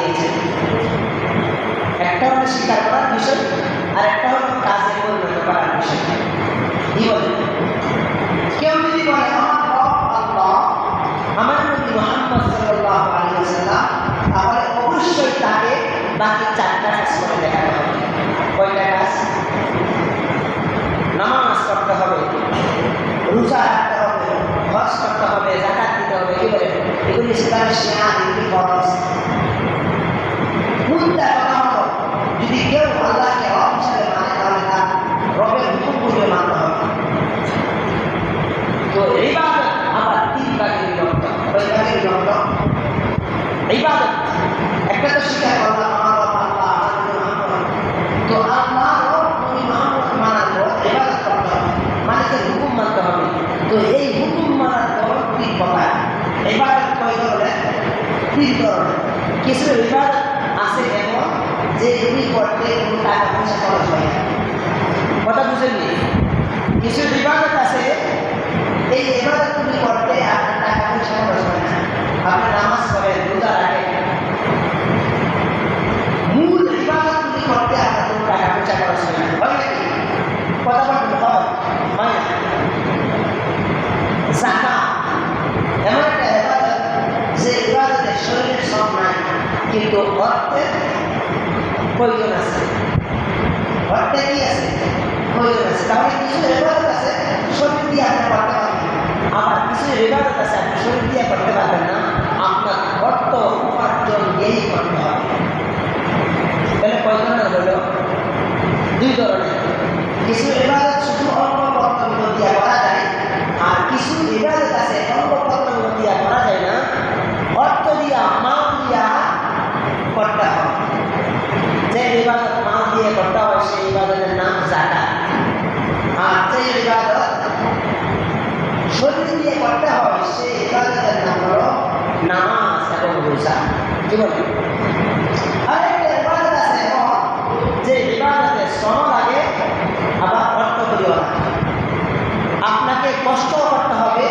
দিয়েছেন। একটা হলো স্বীকার করার বিষয়, আর একটা হলো কাজে পরিণত করার বিষয়। কি বলে? কেউ যদি বলে আমার রব আল্লাহ, আমার নবী মুহাম্মদ সাল্লাল্লাহু আলাইহি ওয়াসাল্লাম, তাহলে অবশ্যই তাকে বাকি চারটা কাজ করে দেখাতে হবে। কয়টা কাজ? নামাজ পড়তে হবে, রোজা রাখতে হবে, হজ করতে হবে, যাকাত দিতে হবে। কি বলে? এগুলি ইসলামের শিয়া, এগুলি ফরজ। মুদ্রা কথা হলো, যদি কেউ আল্লাহকে রব হিসাবে মানে তাহলে তার রবের হুকুমগুলো মানতে হবে। তো ইবাদত আবার তিন ভাগে বিভক্ত। কয় ভাগে বিভক্ত? ইবাদত একটা তো স্বীকার করলাম আমার রব আল্লাহ, আমার নবী মুহাম্মদ। তো আল্লাহ রব নবী মুহাম্মদ মানার পর ইবাদত করতে হবে, মালিকের হুকুম মানতে হবে। তো এই হুকুম মানার পর তিন প্রকার ইবাদত। কয় ধরনের? তিন ধরনের। কিছু ইবাদত আছে এমন যে এগুলি করতে কোনো টাকা পয়সা খরচ হয় না। কথা বুঝেননি? কিছু ইবাদত আছে এই ইবাদতগুলি করতে আপনার টাকা পয়সা খরচ হয় না। আপনি নামাজ পড়েন, রোজা রাখেন, মূল ইবাদতগুলি করতে আপনার কোনো টাকা পয়সা খরচ হয় না। হয় নাকি? কথা বলতে হয় না? যাকাত এমন একটা ইবাদত যে ইবাদতে শরীরের শ্রম নাই, কিন্তু অর্থের প্রয়োজন আছে। অর্থে কি আছে? প্রয়োজন আছে। তাহলে কিছু ইবাদত আছে শরীর দিয়ে আপনি করতে পারবেন, আবার কিছু ইবাদত আছে আপনি শরীর দিয়ে করতে পারবেন না, আপনার অর্থ উপার্জন দিয়েই করতে হবে। তাহলে কয় ধরনের হলো? দুই ধরনের। কিছু ইবাদত শুধু অঙ্গ প্রত্যঙ্গ দিয়ে করা যায়, আর কিছু ইবাদত আছে অঙ্গ প্রত্যঙ্গ দিয়ে করা যায় না, অর্থ দিয়া, মাল দিয়া করতে হয়। যে ইবাদত মাল দিয়ে করতে হয় সেই ইবাদতের নাম যাকাত। আর যে ইবাদত শরীর দিয়ে করতে হয় সেই ইবাদতের নাম হলো নামাজ এবং রোজা। কি বলে? আরেকটা ইবাদত আছে এমন যে ইবাদতে শ্রম লাগে, আবার অর্থ করিও লাগে। আপনাকে কষ্ট করতে হবে,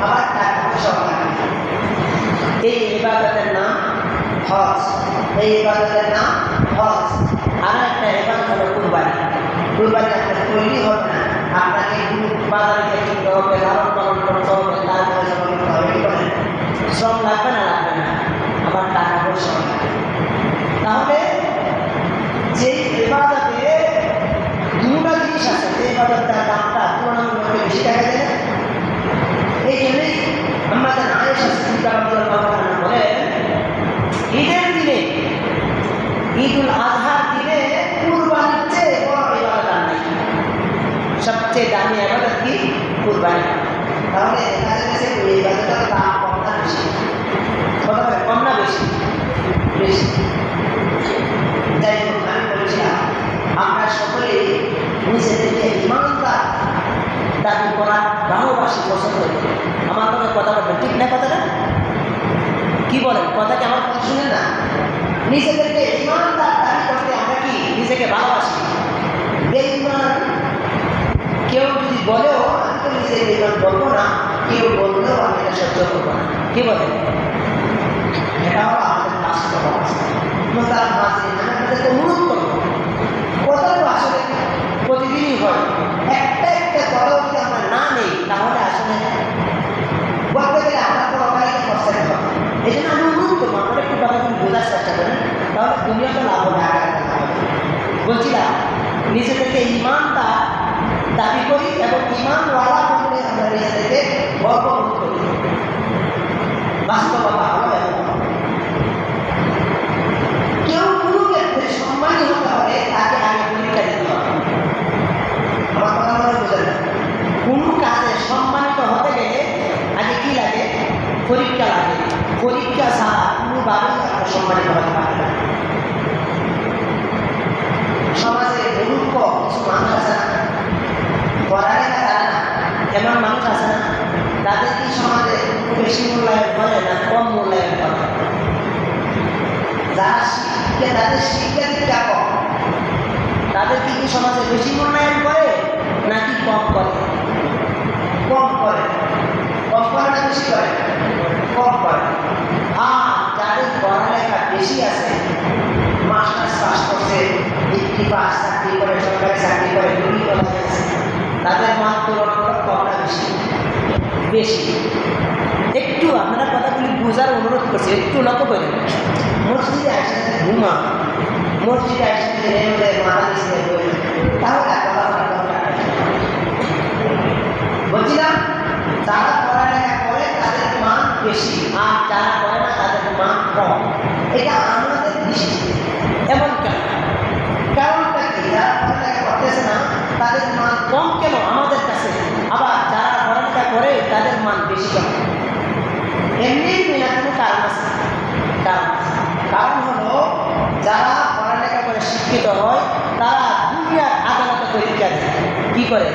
আবার টাকা পয়সাও লাগে। এই ইবাদতের নাম হজ। এই ইবাদতের নাম হজ। আর একটা ইবাদত হলো কুরবানি। কুরবানি আপনার তৈরি হবে না, আপনাকে বাজারে গিয়ে কিনতে হবে, লালন পালন করতে হবে, তারপরে জমা করতে হবে। শ্রম লাগবে না? লাগবে না। আবার টাকা পয়সা লাগবে। তাহলে যে ইবাদতে দুটা জিনিস আছে, যে ইবাদতটার দামটা তুলনামূলকভাবে বেশি টাকা দেয় না, এই জন্যই আমাদের আয়েশা সিদ্দিকা রাদিয়াল্লাহু আনহা বলেন, ঈদের দিনে, ঈদুল আজহার দিনে কুরবানির চেয়ে বড় ইবাদত আর নাই। সবচেয়ে দামি ইবাদত কি? কুরবানি। তাহলে দেখা যাচ্ছে এই ইবাদতের দাম কম না বেশি? কথা বলে কম না বেশি? বেশি। যাই হোক, আমি বলেছিলাম আমরা সকলেই নিজেদেরকে ইমানদার দাবি করা ভালোবাসি, পছন্দ করি। আমার মনে কথা বলবেন, ঠিক না কথাটা? কি বলেন? কথা কি আমার কথা শুনে না? নিজেদেরকে ইমানদার দাবি করতে আমরা কি নিজেকে ভালোবাসি? বেঈমান কেউ যদি বলেও আমি তো নিজেকে বেঈমান বলবো না, কেউ বললেও আমি এটা সহ্য করবো না। কি বলেন? এটা হলো আমাদের বাস্তব অবস্থা। তার মাঝে আমি আপনাদেরকে অনুরোধ করবো, কথা তো আসলে প্রতিদিনই হয়, একটা একটা কথাও যদি আমরা না নেই তাহলে আসলে বলতে গেলে আমরা তো অকালিকে খরচা দিতে হবে। এই জন্য আমি অনুরোধ করবো আপনারা একটু কথাগুলো বোঝার চেষ্টা করেন, তাহলে দুনিয়া তো লাভ হবে, আগে বলছিলাম নিজেদেরকে ইমানদার দাবি করি এবং ইমানওয়ালা বললে আমরা নিজেদেরকে গর্ববোধ করি। বাস্তবতা হলো কেউ কোনো ক্ষেত্রে সম্মানী হতে হবে তাকে আগে পরীক্ষা দিতে হবে। আমার কথা মনে বোঝেন না? কোনো কাজে সম্মানিত হতে গেলে আগে কি লাগে? পরীক্ষা লাগে। পরীক্ষা ছাড়া কোনোভাবেই আপনার সম্মানিত হতে পারে না। সমাজে মূর্খ কিছু মানুষ আছে না, পড়ালেখা জানে না, এমন মানুষ আছে না, তাদের কি সমাজে বেশি মূল্যায়ন করে না কম মূল্যায়ন করে? যারা শিক্ষা, তাদের শিক্ষা দীক্ষা কম, তাদের কি সমাজে বেশি মূল্যায়ন করে নাকি কম করে? কম করে। কম করে না বেশি করে? কম করে। আর যাদের পড়ালেখা বেশি আছে তাদের মান তুলনামূলক কমটা বেশি বেশি। একটু আপনারা কথাগুলি বোঝার অনুরোধ করছি, একটু লক্ষ্য করেন। মসজিদে আসে ঘুমা, মসজিদে আসে মাথা দিচ্ছে তাহলে বলছিলাম যারা পড়ালেখা করে তাদের মান বেশি, আর যারা করে না তাদের মান কম। এটা আমাদের দৃষ্টিতে এমন কেন? কারণটা কি? যারা পড়ালেখা করতেছে না তাদের মান কম কেন আমাদের কাছে, আবার যারা পড়ালেখা করে তাদের মান বেশি কেন? এমনি বিনা কোনো কারণ আছে? কারণ হলো যারা পড়ালেখা করে শিক্ষিত হয় তারা দুনিয়ার আদালতে পরীক্ষা দেয়। কি করে?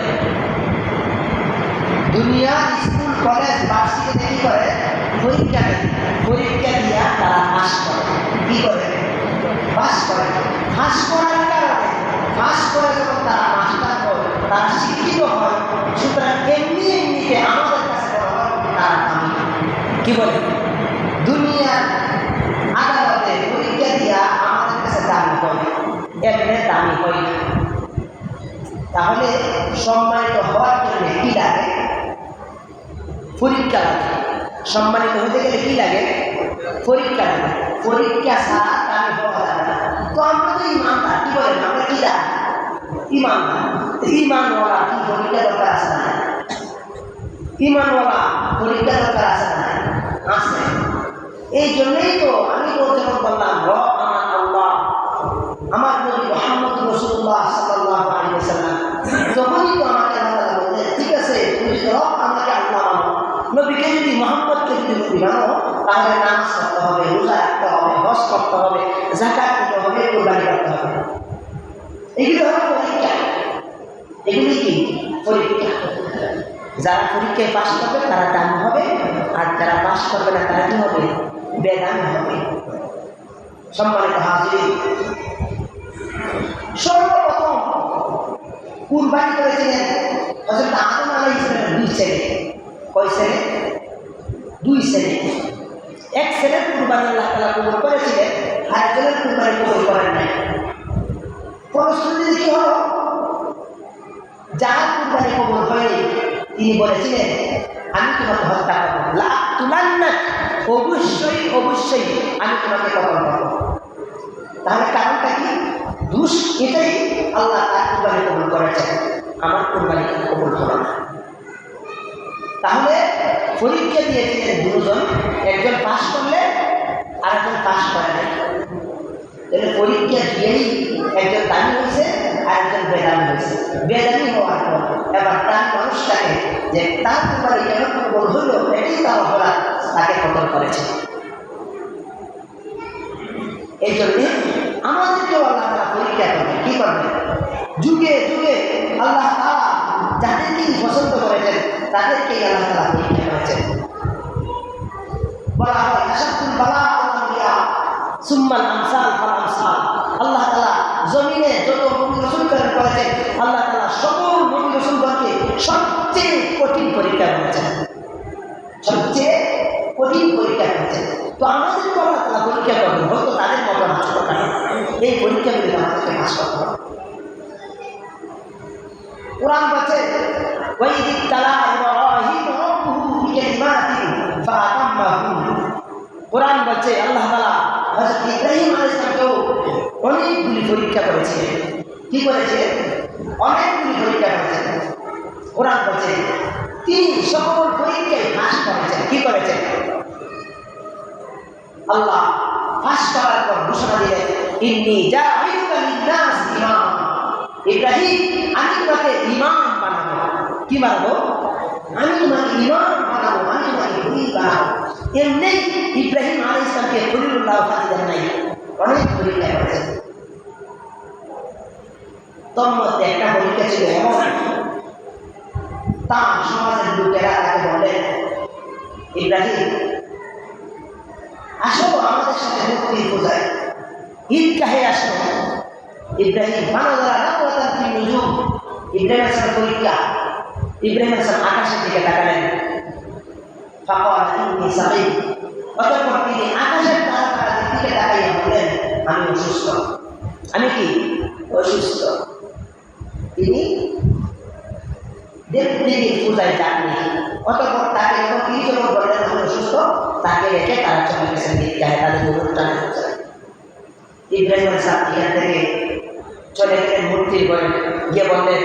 দুনিয়ার স্কুল কলেজ ভার্সিটিতে কি করে? পরীক্ষা দেয়। পরীক্ষা দিয়া তারা পাস করে। কি করে? পাস করে। পাস করার কারণে পাস করে যখন তারা মাস্টার হয়, তারা শিক্ষিত হয়, সুতরাং এমনিতে আমাদের কাছে বলা হয় তারা দামি। কি বলে? দুনিয়ার আদালতে পরীক্ষা দিয়া আমাদের কাছে দামি হয়, এমনি দামি হয় না। তাহলে সম্মানিত হওয়ার জন্য কি লাগে? পরীক্ষা লাগে। সম্মানিত হতে গেলে কি লাগে? পরীক্ষা লাগে। পরীক্ষা ছাড়া দামি হওয়া যাবে না। তো আমরা তো ইমানদার, কি বলেন? আমরা কি জানি? ইমানদার। ইমানওয়ালা কি পরীক্ষা দরকার আছে না? ইমানওয়ালা পরীক্ষা দরকার আছে না? আছে। এই জন্যই তো আমি তো যখন বললাম রব আমার আল্লাহ, আমার নবী মুহাম্মদ রাসূলুল্লাহ সাল্লাল্লাহু আলাইহি ওয়াসাল্লাম, যখনই তো আমাকে আল্লাহ বললেন ঠিক আছে তুমি রব আমাকে আল্লাহ মানো, নবীকে যদি মুহাম্মদকে যদি নবী মানো, তাহলে নামাজ পড়তে হবে, রোজা রাখতে হবে, হজ করতে হবে, যাকাত দিতে হবে, কুরবানি করতে হবে। এগুলো হলো পরীক্ষা। এগুলি কি? পরীক্ষা। যারা পরীক্ষায় পাস করবে তারা দামি হবে, আর যারা পাস করবে না তারা কি হবে? বেদামি হবে। সম্মানিত হাজির, সর্বপ্রথম কুরবানি করেছিলেন হযরত আদম আলাইহিস সালামের 2 ছেলে। কয় ছেলে? 2 ছেলে। এক ছেলের কুরবানি আল্লাহ তাআলা কবুল করেছিলেন, আরেকজনের কুরবানি কবুল করেন নাই। ফলশ্রুতিতে কি হলো? যার কুরবানি কবুল হয়নি তিনি বলেছিলেন আমি তোমাকে হত্যা করব, লা তুলান্নাক, অবশ্যই অবশ্যই আমি তোমাকে কতল করব। তাহলে কারণটা কি? দোষ এটাই, আল্লাহ তার কুরবানি কবুল করেছেন, আমার কুরবানি কবুল হলো না। তাহলে পরীক্ষা দিয়েছিলেন দুজন, একজন পাস করলে আরেকজন পাস করে নাই। তাহলে পরীক্ষা দিয়েই একজন দামি হয়েছে আর একজন বেদামি হয়েছে। বেদামি হওয়ার পর এবার তার মানুষটাকে যে তার কুরবানি কেন কবুল হইল এটাই তার অপরাধ, তাকে কতল করেছে। এই জন্যে আমাদেরকেও আল্লাহ তাআলা পরীক্ষা করবে। কি করবে? যুগে যুগে আল্লাহ তাআলা যাদেরকেই পছন্দ করেছেন তাদেরকেই আল্লাহ তাআলা পরীক্ষা করেছেন। বলা হয় আশাদুল বালা আল আম্বিয়া সুম্মাল আমসাল ফাল আমসাল। আল্লাহ তাআলা জমিনে যত নবী রাসূল প্রেরণ করেছেন, আল্লাহ তাআলা সকল নবী রাসূলগণকে সবচেয়ে কঠিন পরীক্ষা করেছেন, সবচেয়ে কঠিন পরীক্ষা করেছেন। তো আমাদেরকে আল্লাহ তাআলা পরীক্ষা করবেন, হয়তো তাদের মতো নাচ করতে হবে। এই পরীক্ষাগুলি আমাদেরকে পাস করতে হবে। কোরআন বলছে ওয়াইদ ইবতালা ইব্রাহিম রাব্বুহু বিকালিমাতিন ফাআতাম্মাহুন। কোরআন বলছে আল্লাহ তাআলা হযরত ইব্রাহিম আলাইহিস সালামকেও অনেকগুলি পরীক্ষা করেছিলেন। কি করেছিলেন? অনেকগুলি পরীক্ষা করেছেন। কোরআন বলছে তিনি সকল পরীক্ষায় পাস করেছেন। কি করেছেন? আল্লাহ পাস করার পর ঘোষণা দিলেন ইন্নী জাইলুকা লিন-নাস ইমাম। ইব্রাহিম আমি তোমাকে ইমাম বানাবো। কি বানাবো? আমি তোমাকে ইমাম বানাবো, আমি তোমাকে খলিল বানাবো। এমনি ইব্রাহিম আলাইহিস সালামকে খলিলুল্লাহ উপাধি দেন নাই, অনেক পরীক্ষা করেছেন। তোর মধ্যে একটা পরীক্ষা ছিল এমন, তার সমাজের লোকেরা তাকে বলেন ইব্রাহিম আসো আমাদের সাথে মুক্তি পূজায় ঈদগাহে আসো। ইব্রাহিম ইব্রাহিম আসলাম পরীক্ষা। ইব্রাহিম আসলাম আকাশের দিকে তাকালেন, অতঃপর তিনি আকাশের তারার দিকে তাকাইয়া বললেন আমি অসুস্থ। আমি কি? অসুস্থ। তিনি দেবদেবীর পূজায় যাননি। অতঃপর তাকে যখন 30 জন বললেন আমি অসুস্থ, তাকে রেখে তারা চলে গেছেন ঈদগাহে তাদের অনুষ্ঠানে। ইব্রাহিম আলাইহিস সালাম এখান থেকে চলে গেলেন মূর্তির ঘরে, গিয়ে বললেন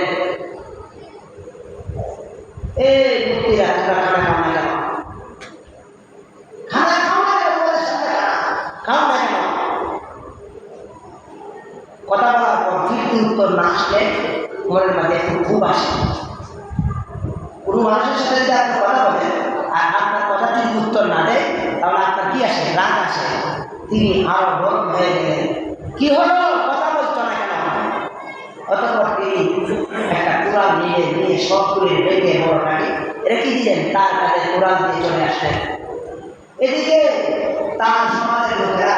এই মূর্তিরা তোমরা খানা খাও না কেন? খানা খাও না কেন? তোমাদের সাথে খাও না কেন? কথা বলার পর ফিরতি উত্তর না আসলে মনের মাঝে একটু খুব আসে। কোনো মানুষের সাথে যদি আপনি কথা বলেন আর আপনার কথা যদি উত্তর না দেয়, তাহলে আপনার কি আসে? রাগ আসে। তিনি আরো গরম হয়ে গেলেন, কি হলো, কথা বলছো না কেন? অতঃপর তিনি একটা কুড়াল নিয়ে সবগুলি রেখে বড়টাকে রেখে দিলেন, তার কাছে কুড়াল দিয়ে চলে আসলেন। এদিকে তার সমাজের লোকেরা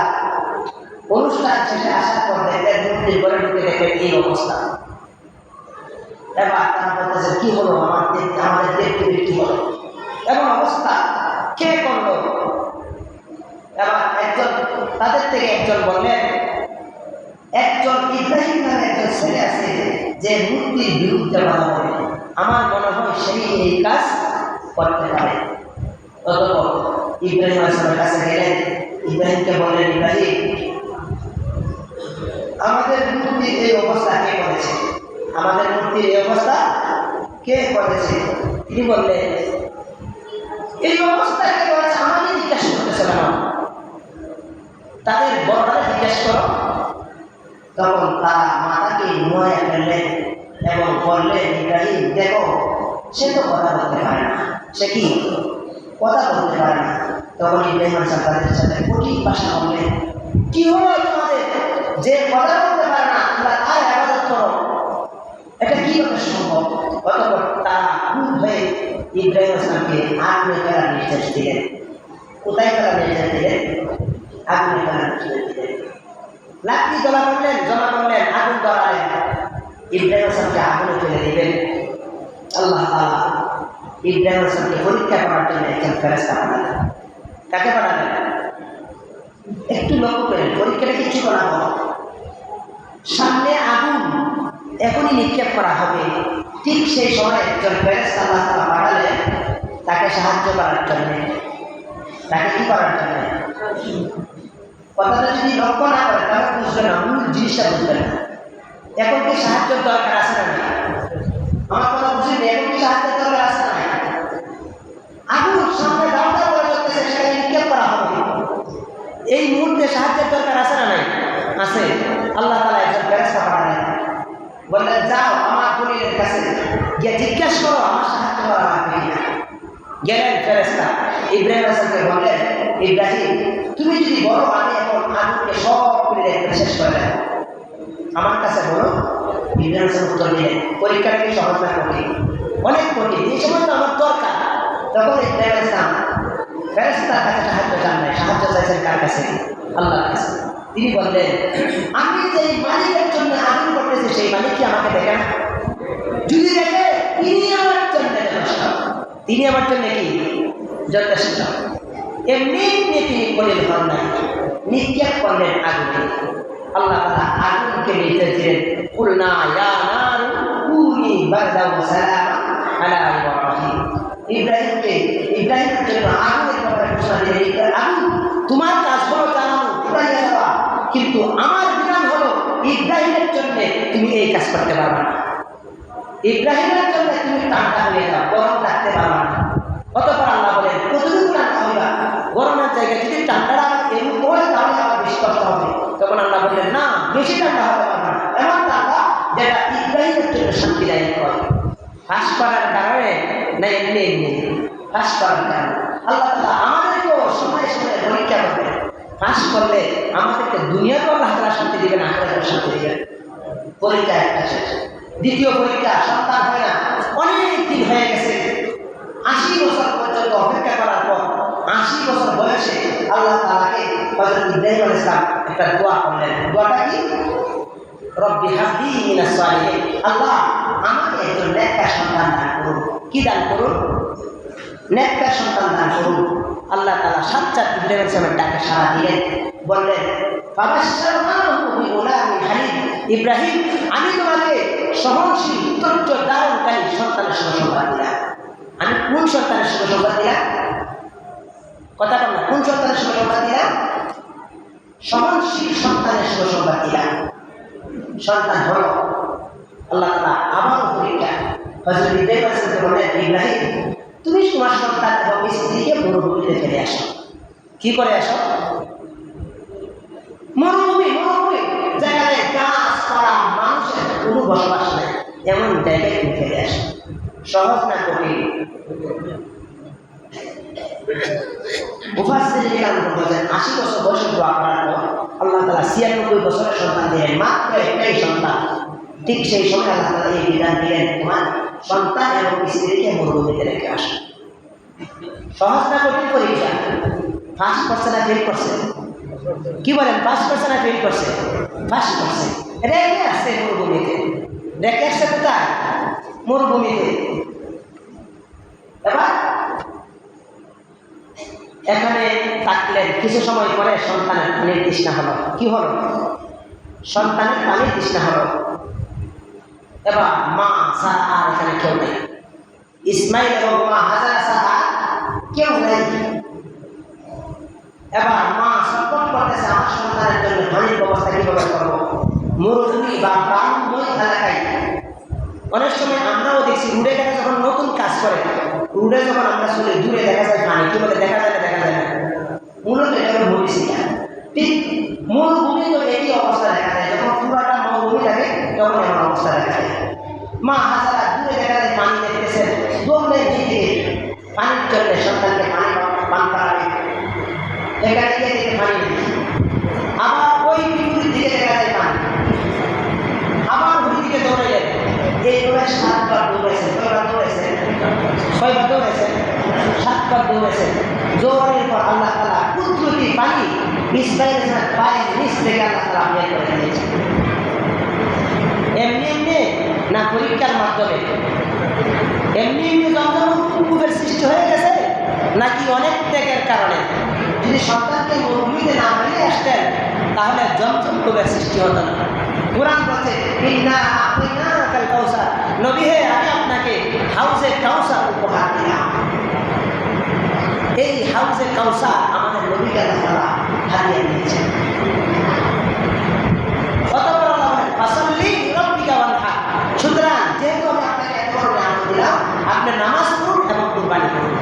অনুষ্ঠান শেষে আসার পর দেখলেন মূর্তির ঘরে ঢুকে দেখলেন এই অবস্থা। এবার তারা বলতেছে কি হলো, আমাদের দেখতে কি হলো, এমন অবস্থা কে করলো? এবার তাদের থেকে একজন বললেন, একজন ইব্রাহিম নামে একজন ছেলে আছে যে মূর্তির বিরুদ্ধে কথা বলে, আমার মনে হয় সেই এই কাজ করতে পারে। অতঃপর ইব্রাহিম আলাইহিস সালামের কাছে গেলেন, ইব্রাহিমকে বললেন, ইব্রাহিম আমাদের মূর্তির এই অবস্থা কে করেছে? আমাদের মূর্তির এই অবস্থা কে করেছে? তিনি বললেন এই অবস্থা কে করেছে আমাকে জিজ্ঞাসা করতেছে কেন? তাদের বড়রা জিজ্ঞাসা করো। তখন তারা মাতাকে নোয়া ফেললেন এবং বললেন, ইব্রাহিম দেখো, সে তো কথা বলতে পারে না। সে কি কথা বলতে পারে না? তখন ইব্রাহিম আলাইহিস সালাম তাদের সাথে কঠিন ভাষা বললেন, কি হলো তোমাদের যে কথা বলতে পারে না, তোমরা তার ইবাদত করো, এটা কিভাবে সম্ভব? অতঃপর তারা খুব হয়ে ইব্রাহিম আলাইহিস সালামকে আগুনে ফেলার নির্দেশ দিলেন। কোথায় ফেলার নির্দেশ দিলেন? আগুনে ফেলার নির্দেশ দিলেন। লাকড়ি জমা করলেন, আগুন ধরালেন, ইব্রাহিম আলাইহিস সালামকে আগুনে ফেলে দিলেন। আল্লাহ তাআলা ইব্রাহিম আলাইহিস সালামকে পরীক্ষা করার জন্য একজন ফেরেশতা পাঠালেন। কাকে পাঠালেন? একটু লক্ষ্য করেন, পরীক্ষাটা কিছু করা হবে, সামনে আগুন এখনই নিক্ষেপ করা হবে, ঠিক সেই সময় একজন ফেরেশতা আল্লাহ তাআলা পাঠালেন তাকে সাহায্য করার জন্য। তাকে কি করার জন্য? কথাটা যদি লক্ষ্য না করে তাহলে বুঝবে না, মূল জিনিসটা বুঝবে না। এখন কি সাহায্যের দরকার আছে না? আমার কথা বুঝলি, এখন কি সাহায্যের দরকার আছে না? আগুন সামনে দাঁড়া করে চলতেছে, সেখানে নিক্ষেপ করা হবে, এই মুহূর্তে সাহায্যের দরকার আছে না? নাই আছে। আল্লাহ তাআলা একজন ফেরেশতা পাঠালেন, বললেন যাও আমার খলিলের কাছে গিয়ে জিজ্ঞাসা করো আমার সাহায্য করা লাগবে কিনা। গেলেন ফেরেশতা, ইব্রাহিম আলাইহিস সালামকে বললেন, ইব্রাহিম তুমি যদি বলো আমি এখন আগুনকে সব খুলে শেষ করে দেব, আমার কাছে বলো। ইব্রাহিম আলাইহিস সালাম উত্তর দিলেন, পরীক্ষাটা কি সহজ না কঠিন? অনেক কঠিন, এই সময় তো আমার দরকার। তখন ইব্রাহিম আলাইহিস সালাম ফেরেশতার কাছে সাহায্য চান নাই, সাহায্য চাইছেন কার কাছে? আল্লাহর কাছে। তিনি বললেন, আমি যেই মালিকের জন্য আগুন করতেছি সেই মালিক কি আমাকে দেখেন? যদি দেখে তিনি আমার জন্য যথেষ্ট, তিনি আমার জন্য কি যথেষ্ট। এমনি তিনি খলিল হন নাই, নিক্ষেপ করলেন আগুনে। আল্লাহ তাআলা আগুনকে নির্দেশ দিলেন, কুলনা ইয়া নারু কুনি বারদান ওয়া সালামান আলা ইব্রাহিম। ইব্রাহিমের জন্য আগুনের কথা ঘোষণা দিলেন, আগুন তোমার কাজ হলো জানানো, পুরাইয়া দেওয়া, কিন্তু আমার বিধান হলো ইব্রাহিমের জন্য তুমি এই কাজ করতে পারবে না। ইব্রাহিমের জন্য তুমি ঠান্ডা হয়ে যাও, গরম রাখতে পারবে না। অতঃপর আল্লাহ বলেন, কতটুকু ঠান্ডা হইবা? গরমের জায়গায় যদি ঠান্ডাটা এমন পড়ে তাহলে আবার বেশি কষ্ট হবে। তখন আল্লাহ বললেন, না, বেশি ঠান্ডা হতে পারবে না, এমন ঠান্ডা যেটা ইব্রাহিমের জন্য শান্তিদায়ক হয়। ফাঁস করার কারণে না, এমনি ফাঁস করার কারণে আল্লাহ তাআলা আমাদেরকেও সময় সময় পরীক্ষা করবেন। ফাঁস করলে আমাদেরকে দুনিয়াতেও আল্লাহ তাআলা শান্তি দিবেন, আখিরাতেও শান্তি দিবেন। পরীক্ষা একটা শেষ। দ্বিতীয় পরীক্ষা, সন্তান হয় না, অনেক দিন হয়ে গেছে, 80 বছর পর্যন্ত অপেক্ষা করার পর 80 বছর বয়সে আল্লাহ তাআলাকে হযরত ইব্রাহিম আলাইহিস সালাম একটা দোয়া করলেন। দোয়াটা কি? রব্বি হাবলি মিনাস সালিহিন, আল্লাহ আমাকে একজন নেককার সন্তান দান করুন। কি দান করুন? নেককার সন্তান দান করুন। আল্লাহ তাআলা সাক্ষাৎ ইব্রাহিম আলাইহিস সালামের ডাকে সাড়া দিলেন, বললেন ফাবাশশারনাহু গোলামি হালিম, ইব্রাহিম আমি তোমাকে সহনশীল ধৈর্য ধারণকারী সন্তানের সুসংবাদ দিলাম। আমি কোন সন্তানের সুসংবাদ দিলাম? কথা বল না, কোন সন্তানের সুসংবাদ দিলাম? সহনশীল সন্তানের সুসংবাদ দিলাম। সন্তান হল আল্লাহ তাআলা আবারও পরীক্ষা। হযরত ইব্রাহিম আলাইহিস সালাম বলেন, ইব্রাহিম তুমি তোমার সন্তান এবং স্ত্রীকে মরুভূমিতে ফেলে আসো। কি করে আসো? মরুভূমি যেখানে গাছপালা মানুষের কোনো বসবাস নেই, এমন জায়গায় তুমি ফেলে আসো। সহজ না কঠিন? মুফাসসিরিন বলেন ৮০ বছর বয়সে দোয়া করার পর আল্লাহ তাআলা ৯৬ বছরের সন্তান দিলেন, মাত্র একটাই সন্তান। ঠিক সেই সময় আল্লাহ তাআলা এই বিধান দিলেন, তোমার সন্তান এবং স্ত্রীকে মরুভূমিতে রেখে আসো। সহজ না কঠিন পরীক্ষা? পাস করছে না ফেল করছে? কি বলেন, পাস করছে না ফেল করছে? পাস করছে। রেখে আসছে মরুভূমিতে। রেখে আসছে কোথায়? মরুভূমিতে। এবার এখানে থাকলেন, কিছু সময় পরে সন্তানের পানির তৃষ্ণা হলো। কি হলো? সন্তানের পানির তৃষ্ণা হলো। এবার মা ছাড়া আর এখানে কেউ নেই। ইসমাইল এবং মা হাজারা ছাড়া কেউ নেই। এবার মা সংকট করতেছে, আমার সন্তানের জন্য পানির ব্যবস্থা কিভাবে করবো? মরুভূমি বা প্রাণময় এলাকায় অনেক সময় আমরাও দেখছি, রুডে দেখা যখন নতুন কাজ করে, রুডে যখন আমরা চলে দূরে দেখা যায় পানি, কি বলে দেখা যায় না? দেখা যায় না। মূলত এটা হলো মরিচিকা। ঠিক মরুভূমি তো একই অবস্থা দেখা যায়, যখন পুরাটা মরুভূমি থাকে তখন এমন অবস্থা দেখা যায়। মা হাজারা দূরে দেখা যায় পানি দেখতেছেন, দৌড়ের দিকে পানির জন্য সন্তানকে পানি পান করাবে। এখানে গিয়ে দেখে পানি নেই, আবার ওই বিপরীত দিকে দেখা যায় পানি, আবার ওই দিকে দৌড়াইলেন। এইভাবে ৭ বার দৌড়েছেন। কয়বার দৌড়েছেন? ৬ বার দৌড়েছেন, ৭ বার দৌড়েছেন। দৌড়ানোর পর আল্লাহ তাআলা কুদরতি পানি ইসমাইলের পায়ের নিচ থেকে আল্লাহ তাআলা বের করে দিয়েছেন। এমনি এমনি না পরীক্ষার মাধ্যমে? এমনি এমনি জমজম কূপের সৃষ্টি হয়ে গেছে নাকি অনেক ত্যাগের কারণে? যদি সন্তানকে মরুভূমিতে না ফেলে আসতেন তাহলে জমজম কূপের সৃষ্টি হতো না। কুরআন বলছে, ইন্না আ'তাইনাকাল কাউসার, নবী হে আমি আপনাকে হাউজে কাউসার উপহার দিলাম। এই হাউজে কাউসার আমাদের নবীকে আল্লাহ তাআলা হাদিয়া দিয়েছেন। অতঃপর আল্লাহ বলেন, ফাসাল্লি লিরাব্বিকা ওয়ানহার, সুতরাং যেহেতু আমি আপনাকে এত বড় নিয়ামত দিলাম, আপনি নামাজ পড়ুন এবং কুরবানি করুন।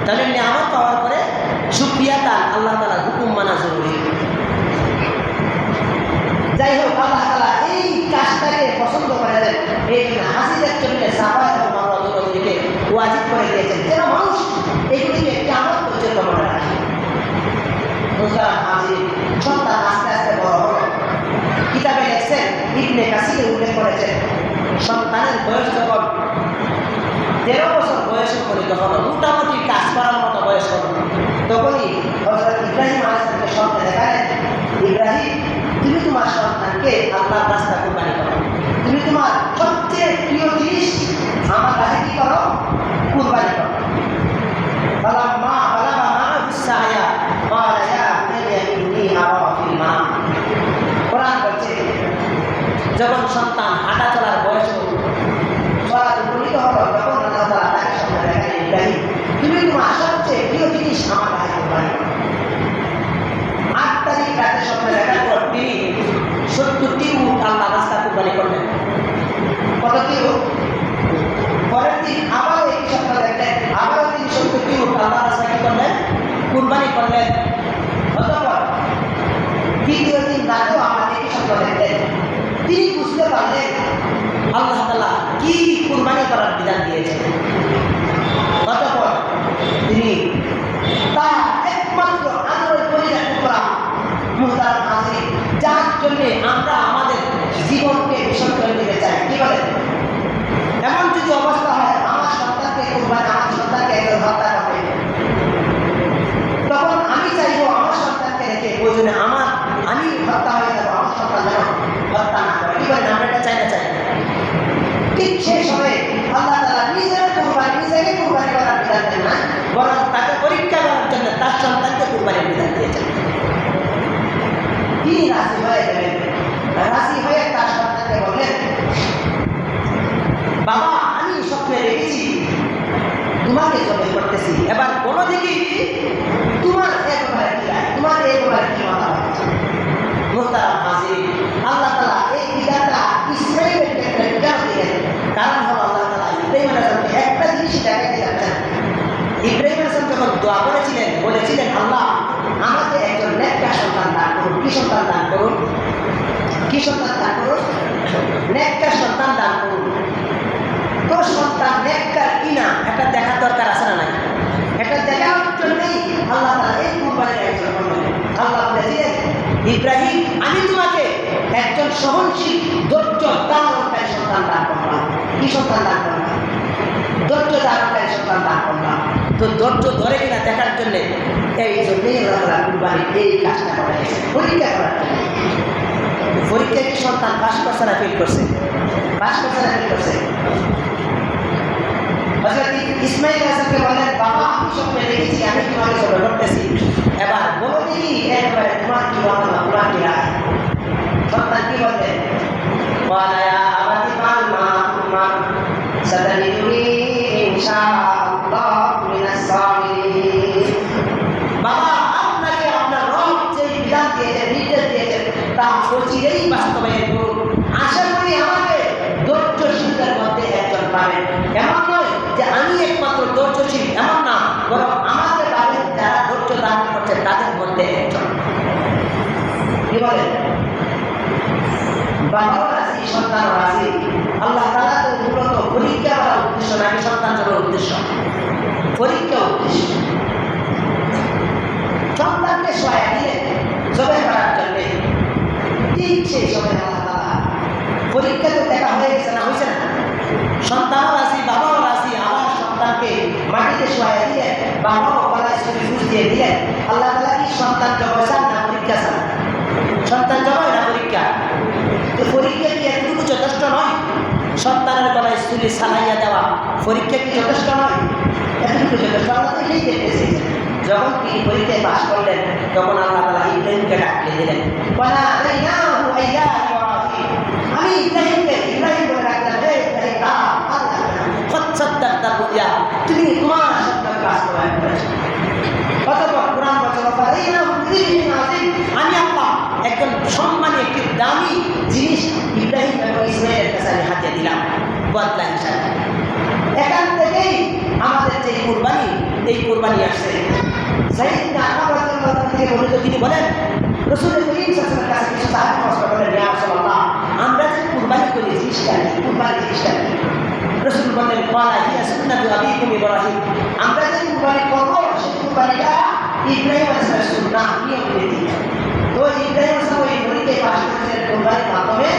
তাহলে নিয়ামত পাওয়ার পরে শুকরিয়া দান, আল্লাহ তাআলার হুকুম মানা জরুরি। যাই হোক, আল্লাহ তাআলা এই কাজটাকে পছন্দ করেছেন, এই জন্য হাজিদের জন্য সাফা এবং মারওয়া দুটোকে ওয়াজিব করে দিয়েছেন, যেন মানুষ এইগুলিকে কিয়ামত পর্যন্ত মনে রাখে। হাজির সন্তান আস্তে আস্তে বড় হবে। কিতাবে লেখছেন, ইবনে কাসির উল্লেখ করেছেন, সন্তানের বয়স যখন 13 বছর বয়সে পরিণত হলো, মোটামুটি কাজ করার মতো বয়স হলো, তখনই হযরত ইব্রাহিম আলাইহিস সালামকে স্বপ্নে দেখালেন, ইব্রাহিম তুমি তোমার সন্তানকে আল্লাহর রাস্তায় কুরবানি করো। তুমি তোমার সবচেয়ে প্রিয় জিনিস আমার কাছে কি করো? কুরবানি করো। ফালাম্মা বালাগা মা'আহু সা'য়া ক্বালা ইয়া বুনাইয়া ইন্নী আরা ফিল মানাম। কোরআন বলছে, যখন সন্তান হাঁটা চলার বয়স হলো, চলার উপনীত হলো, তখন আল্লাহ তাআলা তাকে স্বপ্নে দেখালেন, ইব্রাহিম তুমি তোমার সবচেয়ে প্রিয় জিনিস আমার কাছে কুরবানি করো। ৮ তারিখ রাতে স্বপ্নে দেখার পর তিনি ৭০টি উট আল্লাহ রাস্তা কুরবানি করলেন। কতটি উট? পরের দিন আবার একই স্বপ্ন দেখলেন, আবারও তিনি ৭০টি উট আল্লাহ রাস্তা কি করলেন? কুরবানি করলেন। অতঃপর দ্বিতীয় দিন রাতেও আবার একই স্বপ্ন দেখলেন। তিনি বুঝতে পারলেন আল্লাহ তাআলা কি কুরবানি করার বিধান দিয়েছেন। অতঃপর তিনি তার একমাত্র আদরের পরিবার টুকরা মুহতারাম হাজির, যার জন্য আমরা আমাদের জীবনকে বিসর্জন দিতে চাই, কি বলেন? এমন যদি অবস্থা হয় আমার সন্তানকে কুরবানি, আমার সন্তানকে একজন হত্যা করবে, তখন আমি চাইবো আমার সন্তানকে রেখে প্রয়োজনে আমি হত্যা হয়ে যাবো, আমার সন্তান যেন হত্যা না করে। কি বলেন? আমরা এটা চাই না? চাই। ঠিক সেই সময় আল্লাহ তাআলা নিজেকে কুরবানি করার বিধান দেন না, বরং তাকে পরীক্ষা করার জন্য তার সন্তানকে কুরবানির বিধান দিয়েছেন। তিনি রাজি হয়ে গেলেন। রাজি হয়ে তার সন্তানকে বললেন, বাবা আমি স্বপ্নে দেখেছি তোমাকে জবে করতেছি, এবার বলো দেখি তোমার একেবারে কি রায়, তোমার একেবারে কি মতামত। মোহতারাম হাজির, আল্লাহ তাআলা এই বিধানটা ইসমাঈলের ক্ষেত্রে কেন দিলেন? কারণ হলো আল্লাহ তাআলা ইব্রাহিম আলাইহিস সালামকে একটা জিনিস দেখাতে যাচ্ছেন। ইব্রাহিম আলাইহিস সালাম যখন দোয়া করেছিলেন, বলেছিলেন আল্লাহ আমাকে একজন নেককার সন্তান দান করুন। কি সন্তান দান করুন? কি সন্তান দান করুন? নেককার সন্তান দান করুন। তো সন্তান নেককার কিনা এটা দেখার দরকার আছে না নাই? এটা দেখার জন্যই আল্লাহ তাআলা এই কুরবানির আয়োজন করলেন। আল্লাহ বলেছিলেন, ইব্রাহিম আমি তোমাকে একজন সহনশীল ধৈর্য ধারণকারী সন্তান দান করলাম। কি সন্তান দান করলাম? ধৈর্য ধারণকারী সন্তান দান করলাম। তো ধৈর্য ধরে কিনা দেখার জন্য এই জন্যই আল্লাহ তাআলা কুরবানির এই কাজটা করা হয়েছে, পরীক্ষা করার জন্য। পরীক্ষায় কি সন্তান পাস করছে না ফেল করছে? পাস করছে না ফেল করছে? হযরত ইসমাঈল আলাইহিস সালামকে বললেন, বাবা আমি স্বপ্নে দেখেছি আমি তোমাকে জবে করতেছি, এবার বলো দেখি একবারে তোমার কি মতামত, তোমার কি রায়। সন্তান কি বললেন? ক্বালা ইয়া আবাতি ফাআল মা তু'মার সাতাজিদুনি ইনশাআল্লাহু মিনাস সাবিরিন। বাবা আপনাকে আপনার রব যে বিধান দিয়েছেন, নির্দেশ দিয়েছেন তা অচিরেই বাস্তবায়ন করুন। আশা করি আমাকে ধৈর্যশীলদের মধ্যে একজন পাবেন। এমন নয় যে আমি একমাত্র ধৈর্যশীল, এমন না, বরং আমাকে পাবেন যারা ধৈর্য ধারণ করছে তাদের মধ্যে একজন। কি বলেন? বাবাও রাজি, সন্তানও রাজি। আল্লাহ তাআলা তো মূলত পরীক্ষা করার উদ্দেশ্য নাকি সন্তান জন্মের উদ্দেশ্য? পরীক্ষা উদ্দেশ্য। সন্তানকে সহায় দিলেন জবে করার জন্য, ঠিক সেই সময় আল্লাহ তাআলা পরীক্ষা তো দেখা হয়ে গেছে না, হয়েছে না? সন্তানও রাজি, বাবাও রাজি। আবার সন্তানকে মাটিতে শোয়াই দিলেন, বাবাও গলায় ছুরি ঘুষ দিয়ে দিলেন। আল্লাহ তাআলা কি সন্তান জবাই চান না পরীক্ষা চান? সন্তান জবাই না পরীক্ষা? তো পরীক্ষা কি এতটুকু যথেষ্ট নয়? সন্তানের গলায় ছুরি চালাইয়া দেওয়া পরীক্ষা কি যথেষ্ট নয়? এতটুকু যথেষ্ট। আল্লাহ তো এই দেখতেছি, যখন তিনি পরীক্ষায় পাশ করলেন তখন আল্লাহ তাআলা ইব্রাহিমকে ডাকিয়ে দিলেন, আমি ইব্রাহিমকে ইব্রাহিম বলে ডাকলাম, হে ইব্রাহিম তুমি তোমার সন্তান বাস্তবায়ন করেছো। অতঃপর কুরআন বচন আমি আল্লাহ একজন সম্মানী একটি দামি জিনিস ইব্রাহিম এবং ইসমাঈলের কাছে আমি হাতে দিলাম বদলা হিসাবে। এখান থেকেই আমাদের যে কুরবানি, এই কুরবানি আসছে। সাইয়েদনা আবু বকর থেকে বর্ণিত, তিনি বলেন রাসূল করিম সাল্লাল্লাহু আলাইহি ওয়াসাল্লামের কাছে কিছু সাহাবী প্রশ্ন করলেন, ইয়া রাসূলুল্লাহ আমরা যে কুরবানি করি জিনিসটা কি? কুরবানি জিনিসটা কি? রাসূল বললেন, ক্বালা হিয়া সুন্নাতু আবিকুম ইব্রাহিম। আমরা যে কুরবানি করব সেই কুরবানিটা ইব্রাহিম আলাইহিস সালামের সুন্নাহ, নিয়ম নীতি। তো ইব্রাহিম আলাইহিস সালাম এই পরীক্ষায় পাশ করেছিলেন কুরবানির মাধ্যমে।